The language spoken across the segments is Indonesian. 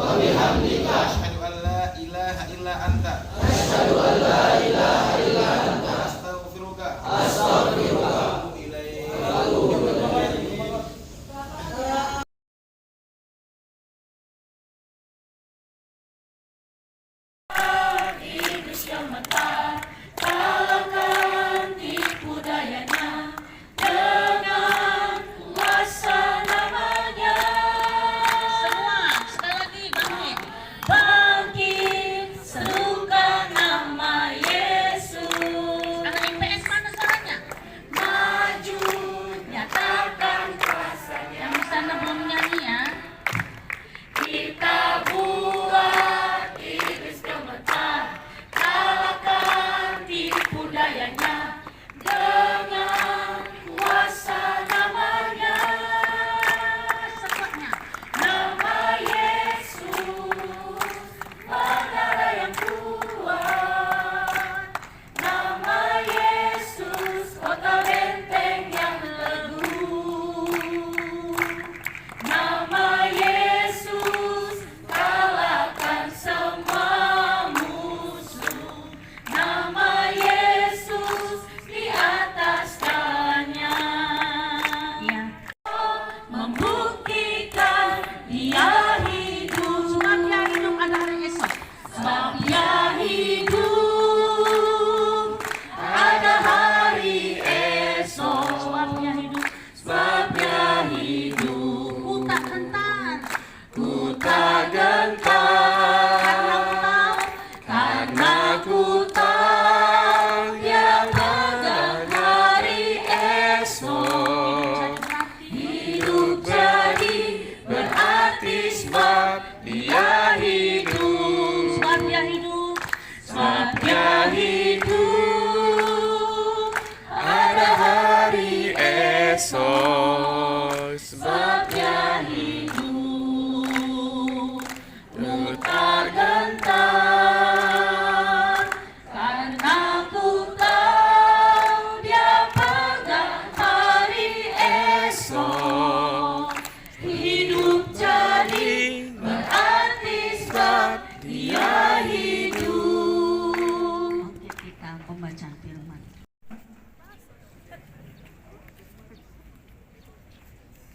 Asyhadu an la ilaha illa anta. Astaghfiruka. Atubu ilaik.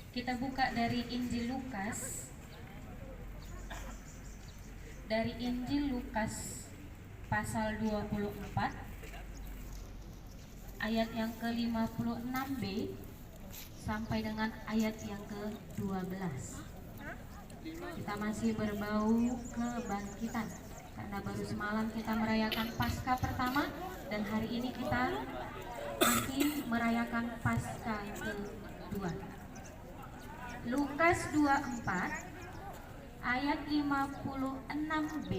Kita buka dari Injil Lukas. Dari Injil Lukas pasal 24 ayat yang ke-56b sampai dengan ayat yang ke-12. Kita masih berbau kebangkitan karena baru semalam kita merayakan Paskah pertama dan hari ini kita masih merayakan Paskah kedua. Lukas 24 ayat 56b.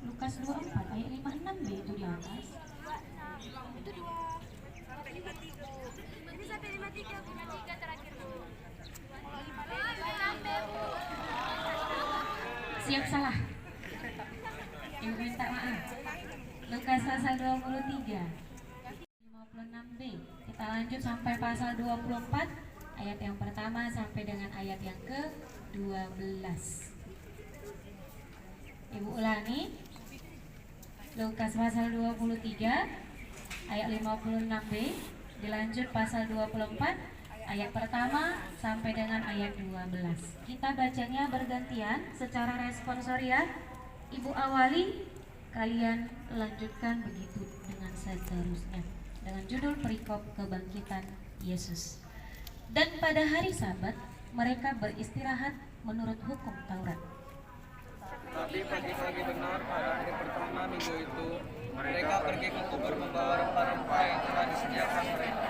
Lukas 24 ayat 56b itu di atas. Itu 2 sampai 53. Ini sampai 53 terakhir. Siap salah. Ibu minta maaf. Lukas pasal 23 56b. Kita lanjut sampai pasal 24 ayat yang pertama sampai dengan ayat yang ke-12. Ibu ulangi. Lukas pasal 23 ayat 56b, dilanjut pasal 24 ayat pertama sampai dengan ayat 12. Kita bacanya bergantian secara responsorial. Ibu awali, kalian lanjutkan begitu dengan seterusnya. Dengan judul perikop kebangkitan Yesus. Dan pada hari Sabat mereka beristirahat menurut hukum Taurat. Tapi pagi-pagi benar pada hari pertama minggu itu mereka pergi ke kubur membawa rempah-rempah yang telah disediakan mereka.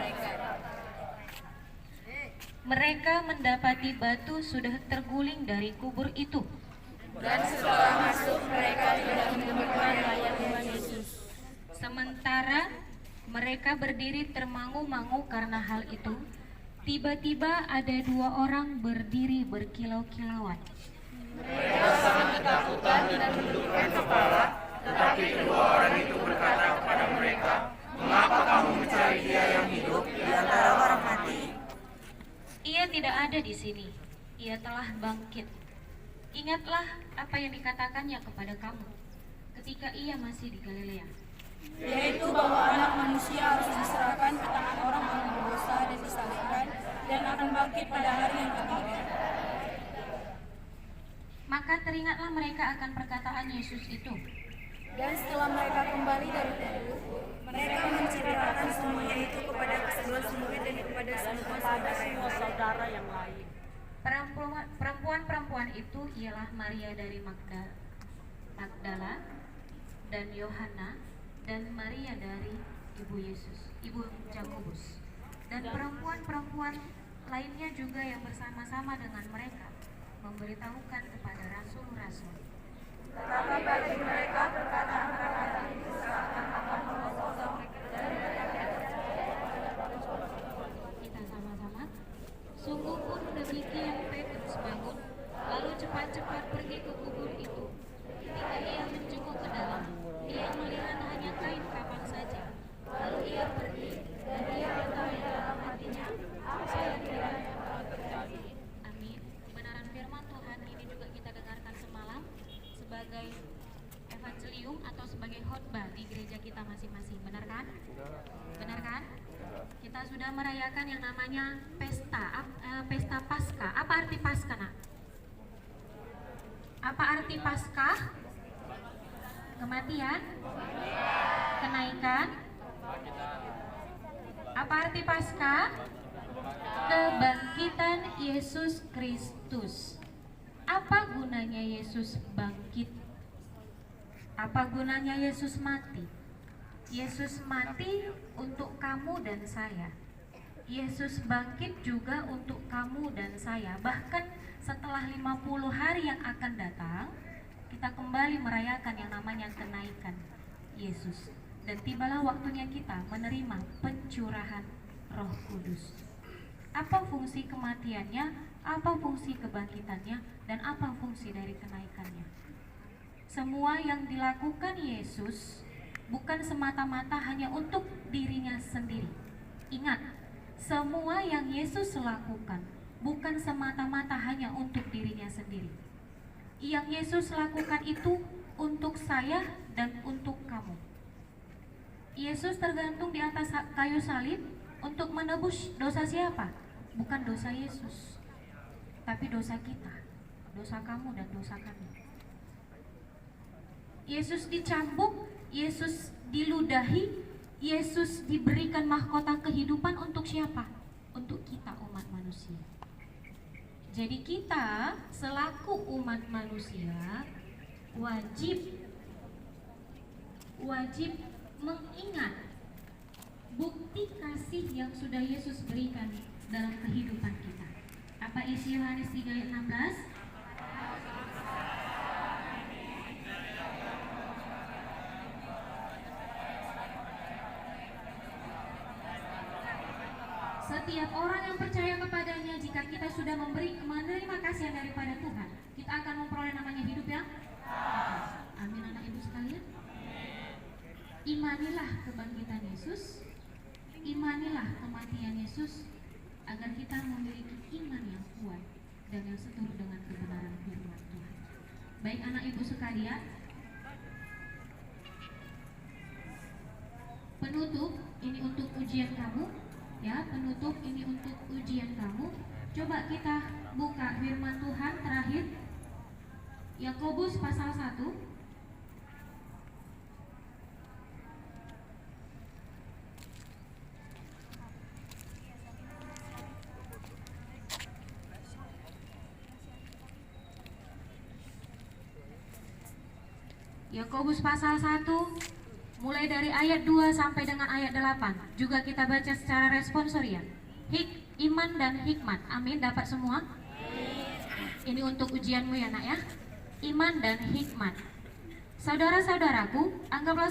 Mereka mendapati batu sudah terguling dari kubur itu. Dan setelah masuk mereka tidak menemukan mayat Tuhan Yesus. Sementara mereka berdiri termangu-mangu karena hal itu, tiba-tiba ada 2 orang berdiri berkilau-kilauan. Mereka sangat ketakutan dan menundukkan kepala, tetapi kedua orang itu berkata kepada mereka, "Mengapa kamu mencari Dia yang hidup di antara orang mati? Ia tidak ada di sini. ia telah bangkit. Ingatlah apa yang dikatakannya kepada kamu ketika ia masih di Galilea, yaitu bahwa Anak Manusia harus diserahkan ke tangan orang-orang berdosa dan disalibkan, dan akan bangkit pada hari yang ketiga. Maka teringatlah mereka akan perkataan Yesus itu. Dan setelah mereka kembali dari kubur, mereka menceritakan semuanya itu kepada ke-11 murid dan kepada semua saudara yang lain. Perempuan-perempuan itu ialah Maria dari Magdala dan Yohana dan Maria dari ibu Yakobus. Dan perempuan-perempuan lainnya juga yang bersama-sama dengan mereka memberitahukan kepada rasul-rasul. Tetapi bagi mereka perkataan-perkataan itu seakan akan mengosong dan Kita sama-sama. Sungguh pun demikian Petrus bangun, lalu cepat-cepat pergi ke kubur itu. Ketika ia menjenguk ke dalam, ia melihat hanya kain kafan saja. Lalu ia pergi dan ia bertanya dalam hatinya, apa yang kiranya akan terjadi. Amin. Kebenaran firman Tuhan ini juga kita dengarkan semalam sebagai evangelium atau sebagai khotbah di gereja kita masing-masing. Benar kan? Benar kan? Kita sudah merayakan yang namanya pesta Paskah. Apa arti Paskah, Nak? Apa arti Paskah? Kematian? Kenaikan? Apa arti Paskah? Kebangkitan Yesus Kristus. Apa gunanya Yesus bangkit? Apa gunanya Yesus mati? Yesus mati untuk kamu dan saya. Yesus bangkit juga untuk kamu dan saya. Bahkan setelah 50 hari yang akan datang, kita kembali merayakan yang namanya kenaikan Yesus. Dan tibalah waktunya kita menerima pencurahan Roh Kudus. Apa fungsi kematiannya, apa fungsi kebangkitannya, dan apa fungsi dari kenaikannya? Semua yang dilakukan Yesus bukan semata-mata hanya untuk dirinya sendiri. Ingat, semua yang Yesus lakukan bukan semata-mata hanya untuk dirinya sendiri. Yang Yesus lakukan itu untuk saya dan untuk kamu. Yesus tergantung di atas kayu salib untuk menebus dosa siapa? Bukan dosa Yesus, tapi dosa kita, dosa kamu dan dosa kami. Yesus dicambuk, Yesus diludahi, Yesus diberikan mahkota kehidupan untuk siapa? Untuk kita umat manusia. Jadi kita selaku umat manusia wajib mengingat bukti kasih yang sudah Yesus berikan dalam kehidupan kita. Apa isi Yohanes 3 ayat 16? Setiap orang yang percaya kepadanya, jika kita sudah menerima kasih daripada Tuhan, kita akan memperoleh namanya hidup yang amin, anak ibu sekalian. Imanilah kebangkitan Yesus, imanilah kematian Yesus, agar kita memiliki iman yang kuat dan yang seturut dengan kebenaran firman Tuhan. Baik anak ibu sekalian, penutup ini untuk ujian kamu. Ya, penutup ini untuk ujian kamu. Coba kita buka firman Tuhan terakhir, Yakobus pasal 1. Yakobus pasal 1 mulai dari ayat 2 sampai dengan ayat 8. Juga kita baca secara responsorial. Iman dan hikmat. Amin, dapat semua? Ini untuk ujianmu ya nak ya. Iman dan hikmat. Saudara-saudaraku, anggaplah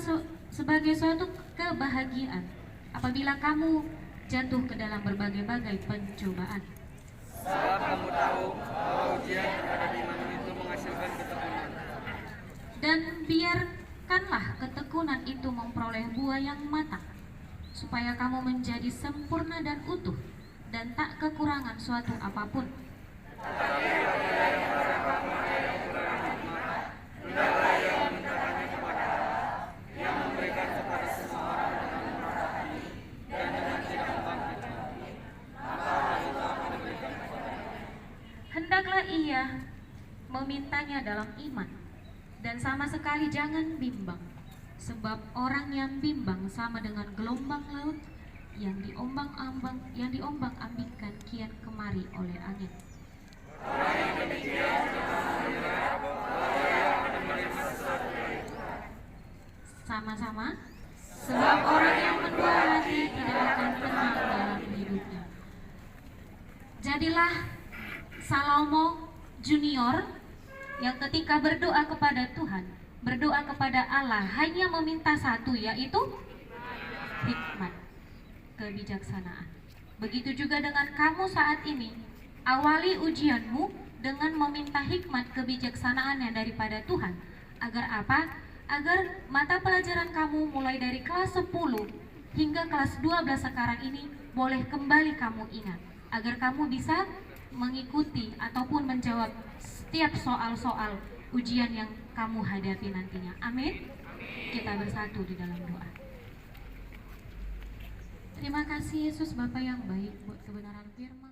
sebagai suatu kebahagiaan apabila kamu jatuh ke dalam berbagai-bagai pencobaan. Sebab kamu tahu bahwa ujian terhadap iman itu menghasilkan ketekunan. Dan biarkanlah ketekunan itu memperoleh buah yang matang, supaya kamu menjadi sempurna dan utuh, dan tak kekurangan suatu apapun. Tetapi apabila di antara kamu ada yang kurang hikmat, hendaklah ia memintakannya kepada Allah, yang memberikan kepada semua orang dengan murah hati dan dengan tidak membangkit-bangkit. Maka hal itu akan diberikan kepadanya. Hendaklah ia memintanya dalam iman, dan sama sekali jangan bimbang, sebab orang yang bimbang sama dengan gelombang laut yang diombang-ambingkan kian kemari oleh angin. Orang yang demikian jangan mengira bahwa ia akan menerima sesuatu dari Tuhan. Sama-sama, sebab orang yang mendua hati tidak akan tenang dalam hidupnya. Jadilah Salomo Junior yang ketika berdoa kepada Tuhan, berdoa kepada Allah hanya meminta satu, yaitu hikmat, kebijaksanaan. Begitu juga dengan kamu saat ini, awali ujianmu dengan meminta hikmat kebijaksanaan yang daripada Tuhan. Agar apa? Agar mata pelajaran kamu mulai dari kelas 10 hingga kelas 12 sekarang ini boleh kembali kamu ingat. Agar kamu bisa mengikuti ataupun menjawab setiap soal-soal ujian yang kamu hadapi nantinya. Amin. Kita bersatu di dalam doa. Terima kasih Yesus Bapa yang baik buat kebenaran firman.